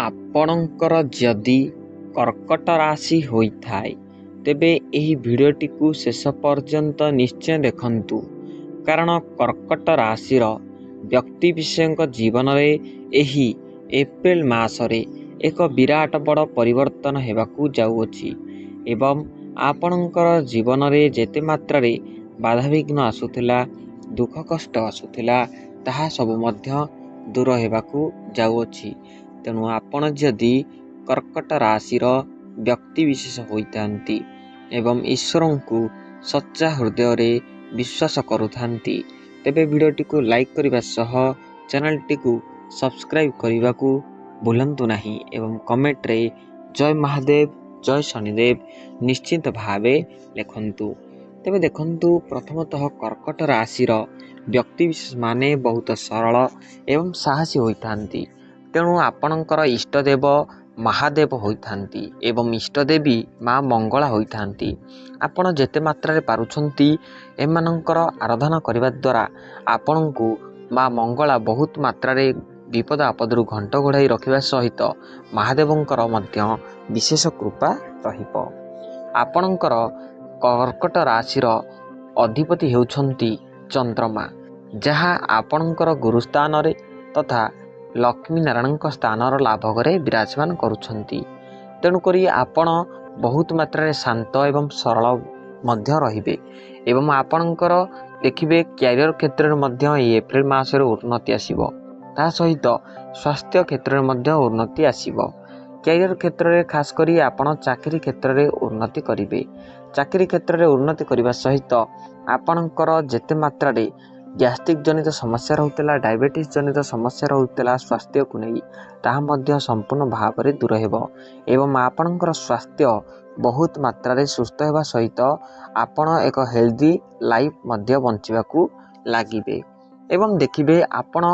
ଆପଣଙ୍କର ଯଦି କର୍କଟ ରାଶି ହୋଇଥାଏ ତେବେ ଏହି ଭିଡ଼ିଓଟିକୁ ଶେଷ ପର୍ଯ୍ୟନ୍ତ ନିଶ୍ଚୟ ଦେଖନ୍ତୁ, କାରଣ କର୍କଟ ରାଶିର ବ୍ୟକ୍ତିବିଶେଷଙ୍କ ଜୀବନରେ ଏହି ଏପ୍ରିଲ ମାସରେ ଏକ ବିରାଟ ବଡ଼ ପରିବର୍ତ୍ତନ ହେବାକୁ ଯାଉଅଛି ଏବଂ ଆପଣଙ୍କର ଜୀବନରେ ଯେତେ ମାତ୍ରାରେ ବାଧାବିଘ୍ନ ଆସୁଥିଲା, ଦୁଃଖ କଷ୍ଟ ଆସୁଥିଲା, ତାହା ସବୁ ମଧ୍ୟ ଦୂର ହେବାକୁ ଯାଉଅଛି। ତେଣୁ ଆପଣ ଯଦି କର୍କଟ ରାଶିର ବ୍ୟକ୍ତିବିଶେଷ ହୋଇଥାନ୍ତି ଏବଂ ଈଶ୍ୱରଙ୍କୁ ସଚ୍ଚା ହୃଦୟରେ ବିଶ୍ୱାସ କରୁଥାନ୍ତି, ତେବେ ଭିଡ଼ିଓଟିକୁ ଲାଇକ୍ କରିବା ସହ ଚ୍ୟାନେଲଟିକୁ ସବସ୍କ୍ରାଇବ୍ କରିବାକୁ ଭୁଲନ୍ତୁ ନାହିଁ ଏବଂ କମେଣ୍ଟରେ ଜୟ ମହାଦେବ, ଜୟ ଶନିଦେବ ନିଶ୍ଚିତ ଭାବେ ଲେଖନ୍ତୁ। ତେବେ ଦେଖନ୍ତୁ, ପ୍ରଥମତଃ କର୍କଟ ରାଶିର ବ୍ୟକ୍ତିବିଶେଷ ମାନେ ବହୁତ ସରଳ ଏବଂ ସାହସୀ ହୋଇଥାନ୍ତି। ତେଣୁ ଆପଣଙ୍କର ଇଷ୍ଟଦେବ ମହାଦେବ ହୋଇଥାନ୍ତି ଏବଂ ଇଷ୍ଟଦେବୀ ମା ମଙ୍ଗଳା ହୋଇଥାନ୍ତି। ଆପଣ ଯେତେ ମାତ୍ରାରେ ପାରୁଛନ୍ତି ଏମାନଙ୍କର ଆରାଧନା କରିବା ଦ୍ୱାରା ଆପଣଙ୍କୁ ମା ମଙ୍ଗଳା ବହୁତ ମାତ୍ରାରେ ବିପଦ ଆପଦରୁ ଘଣ୍ଟ ଘୋଡ଼ାଇ ରଖିବା ସହିତ ମହାଦେବଙ୍କର ମଧ୍ୟ ବିଶେଷ କୃପା ରହିବ। ଆପଣଙ୍କର କର୍କଟ ରାଶିର ଅଧିପତି ହେଉଛନ୍ତି ଚନ୍ଦ୍ରମା, ଯାହା ଆପଣଙ୍କର ଗୁରୁସ୍ଥାନରେ ତଥା ଲକ୍ଷ୍ମୀ ନାରାୟଣଙ୍କ ସ୍ଥାନର ଲାଭ ଘରେ ବିରାଜମାନ କରୁଛନ୍ତି। ତେଣୁକରି ଆପଣ ବହୁତ ମାତ୍ରାରେ ଶାନ୍ତ ଏବଂ ସରଳ ମଧ୍ୟ ରହିବେ ଏବଂ ଆପଣଙ୍କର ଦେଖିବେ କ୍ୟାରିୟର କ୍ଷେତ୍ରରେ ମଧ୍ୟ ଏହି ଏପ୍ରିଲ ମାସରେ ଉନ୍ନତି ଆସିବ। ତା ସହିତ ସ୍ୱାସ୍ଥ୍ୟ କ୍ଷେତ୍ରରେ ମଧ୍ୟ ଉନ୍ନତି ଆସିବ। କ୍ୟାରିୟର କ୍ଷେତ୍ରରେ ଖାସ କରି ଆପଣ ଚାକିରି କ୍ଷେତ୍ରରେ ଉନ୍ନତି କରିବେ। ଚାକିରି କ୍ଷେତ୍ରରେ ଉନ୍ନତି କରିବା ସହିତ ଆପଣଙ୍କର ଯେତେ ମାତ୍ରାରେ ଗ୍ୟାଷ୍ଟ୍ରିକ୍ ଜନିତ ସମସ୍ୟା ରହୁଥିଲା, ଡାଇବେଟିସ୍ ଜନିତ ସମସ୍ୟା ରହୁଥିଲା ସ୍ୱାସ୍ଥ୍ୟକୁ ନେଇ, ତାହା ମଧ୍ୟ ସମ୍ପୂର୍ଣ୍ଣ ଭାବରେ ଦୂର ହେବ ଏବଂ ଆପଣଙ୍କର ସ୍ୱାସ୍ଥ୍ୟ ବହୁତ ମାତ୍ରାରେ ସୁସ୍ଥ ହେବା ସହିତ ଆପଣ ଏକ ହେଲ୍ଦି ଲାଇଫ୍ ମଧ୍ୟ ବଞ୍ଚିବାକୁ ଲାଗିବେ ଏବଂ ଦେଖିବେ ଆପଣ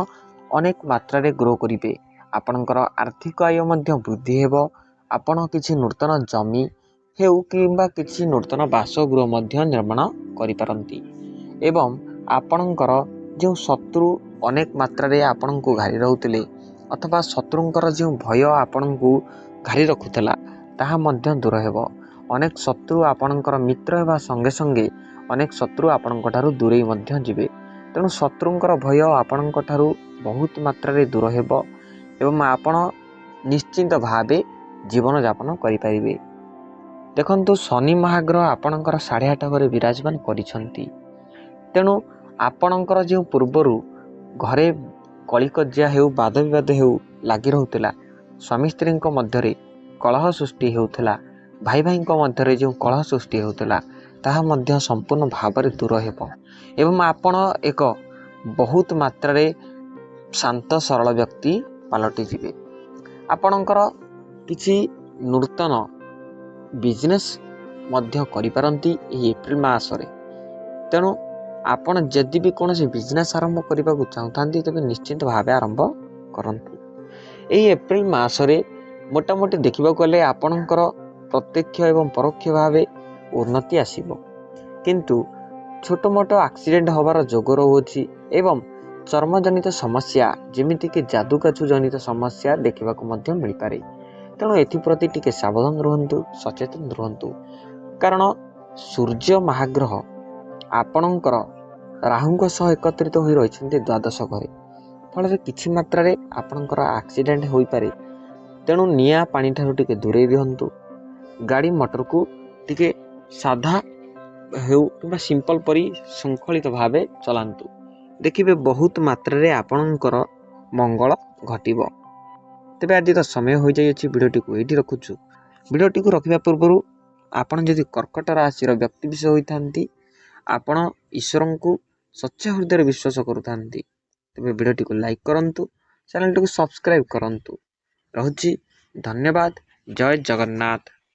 ଅନେକ ମାତ୍ରାରେ ଗ୍ରୋ କରିବେ। ଆପଣଙ୍କର ଆର୍ଥିକ ଆୟ ମଧ୍ୟ ବୃଦ୍ଧି ହେବ। ଆପଣ କିଛି ନୂତନ ଜମି ହେଉ କିମ୍ବା କିଛି ନୂତନ ବାସଗୃହ ମଧ୍ୟ ନିର୍ମାଣ କରିପାରନ୍ତି ଏବଂ ଆପଣଙ୍କର ଯେଉଁ ଶତ୍ରୁ ଅନେକ ମାତ୍ରାରେ ଆପଣଙ୍କୁ ଘାରି ରହୁଥିଲେ ଅଥବା ଶତ୍ରୁଙ୍କର ଯେଉଁ ଭୟ ଆପଣଙ୍କୁ ଘାରି ରଖୁଥିଲା, ତାହା ମଧ୍ୟ ଦୂର ହେବ। ଅନେକ ଶତ୍ରୁ ଆପଣଙ୍କର ମିତ୍ର ହେବା ସଙ୍ଗେ ସଙ୍ଗେ ଅନେକ ଶତ୍ରୁ ଆପଣଙ୍କ ଠାରୁ ଦୂରେଇ ମଧ୍ୟ ଯିବେ। ତେଣୁ ଶତ୍ରୁଙ୍କର ଭୟ ଆପଣଙ୍କ ଠାରୁ ବହୁତ ମାତ୍ରାରେ ଦୂର ହେବ ଏବଂ ଆପଣ ନିଶ୍ଚିନ୍ତ ଭାବେ ଜୀବନଯାପନ କରିପାରିବେ। ଦେଖନ୍ତୁ, ଶନି ମହାଗ୍ରହ ଆପଣଙ୍କର 8.5 ଘରେ ବିରାଜମାନ କରିଛନ୍ତି। ତେଣୁ ଆପଣଙ୍କର ଯେଉଁ ପୂର୍ବରୁ ଘରେ କଳିକଜିଆ ହେଉ, ବାଦବିବାଦ ହେଉ ଲାଗି ରହୁଥିଲା, ସ୍ୱାମୀ ସ୍ତ୍ରୀଙ୍କ ମଧ୍ୟରେ କଳହ ସୃଷ୍ଟି ହେଉଥିଲା, ଭାଇ ଭାଇଙ୍କ ମଧ୍ୟରେ ଯେଉଁ କଳହ ସୃଷ୍ଟି ହେଉଥିଲା, ତାହା ମଧ୍ୟ ସମ୍ପୂର୍ଣ୍ଣ ଭାବରେ ଦୂର ହେବ ଏବଂ ଆପଣ ଏକ ବହୁତ ମାତ୍ରାରେ ଶାନ୍ତ ସରଳ ବ୍ୟକ୍ତି ପାଲଟିଯିବେ। ଆପଣଙ୍କର କିଛି ନୂତନ ବିଜନେସ୍ ମଧ୍ୟ କରିପାରନ୍ତି ଏହି ଏପ୍ରିଲ ମାସରେ। ତେଣୁ ଆପଣ ଯଦି ବି କୌଣସି ବିଜନେସ୍ ଆରମ୍ଭ କରିବାକୁ ଚାହୁଁଥାନ୍ତି, ତେବେ ନିଶ୍ଚିତ ଭାବେ ଆରମ୍ଭ କରନ୍ତୁ। ଏହି ଏପ୍ରିଲ ମାସରେ ମୋଟାମୋଟି ଦେଖିବାକୁ ଗଲେ ଆପଣଙ୍କର ପ୍ରତ୍ୟକ୍ଷ ଏବଂ ପରୋକ୍ଷ ଭାବେ ଉନ୍ନତି ଆସିବ, କିନ୍ତୁ ଛୋଟ ମୋଟ ଆକ୍ସିଡେଣ୍ଟ ହେବାର ଯୋଗ ରହୁଅଛି ଏବଂ ଚର୍ମଜନିତ ସମସ୍ୟା ଯେମିତିକି ଯାଦୁକାଛୁ ଜନିତ ସମସ୍ୟା ଦେଖିବାକୁ ମଧ୍ୟ ମିଳିପାରେ। ତେଣୁ ଏଥିପ୍ରତି ଟିକେ ସାବଧାନ ରୁହନ୍ତୁ, ସଚେତନ ରୁହନ୍ତୁ, କାରଣ ସୂର୍ଯ୍ୟ ମହାଗ୍ରହ ଆପଣଙ୍କର ରାହୁଙ୍କ ସହ ଏକତ୍ରିତ ହୋଇ ରହିଛନ୍ତି ଦ୍ୱାଦଶ ଘରେ। ଫଳରେ କିଛି ମାତ୍ରାରେ ଆପଣଙ୍କର ଆକ୍ସିଡେଣ୍ଟ ହୋଇପାରେ। ତେଣୁ ନିଆଁ ପାଣି ଠାରୁ ଟିକେ ଦୂରେଇ ରୁହନ୍ତୁ। ଗାଡ଼ି ମଟରକୁ ଟିକେ ସାଧା ହେଉ କିମ୍ବା ସିମ୍ପଲ ପରି ଶୃଙ୍ଖଳିତ ଭାବେ ଚଲାନ୍ତୁ। ଦେଖିବେ ବହୁତ ମାତ୍ରାରେ ଆପଣଙ୍କର ମଙ୍ଗଳ ଘଟିବ। ତେବେ ଆଜି ତ ସମୟ ହୋଇଯାଇଅଛି, ଭିଡ଼ିଓଟିକୁ ଏଇଠି ରଖୁଛୁ। ଭିଡ଼ିଓଟିକୁ ରଖିବା ପୂର୍ବରୁ ଆପଣ ଯଦି କର୍କଟ ରାଶିର ବ୍ୟକ୍ତିବିଶେଷ ହୋଇଥାନ୍ତି, ଆପଣ ଈଶ୍ୱରଙ୍କୁ ସଚ୍ଚା ହୃଦୟରେ ବିଶ୍ୱାସ କରୁଥାନ୍ତି, ତେବେ ଭିଡ଼ିଓଟିକୁ ଲାଇକ୍ କରନ୍ତୁ, ଚ୍ୟାନେଲଟିକୁ ସବସ୍କ୍ରାଇବ୍ କରନ୍ତୁ। ରହୁଛି, ଧନ୍ୟବାଦ। ଜୟ ଜଗନ୍ନାଥ।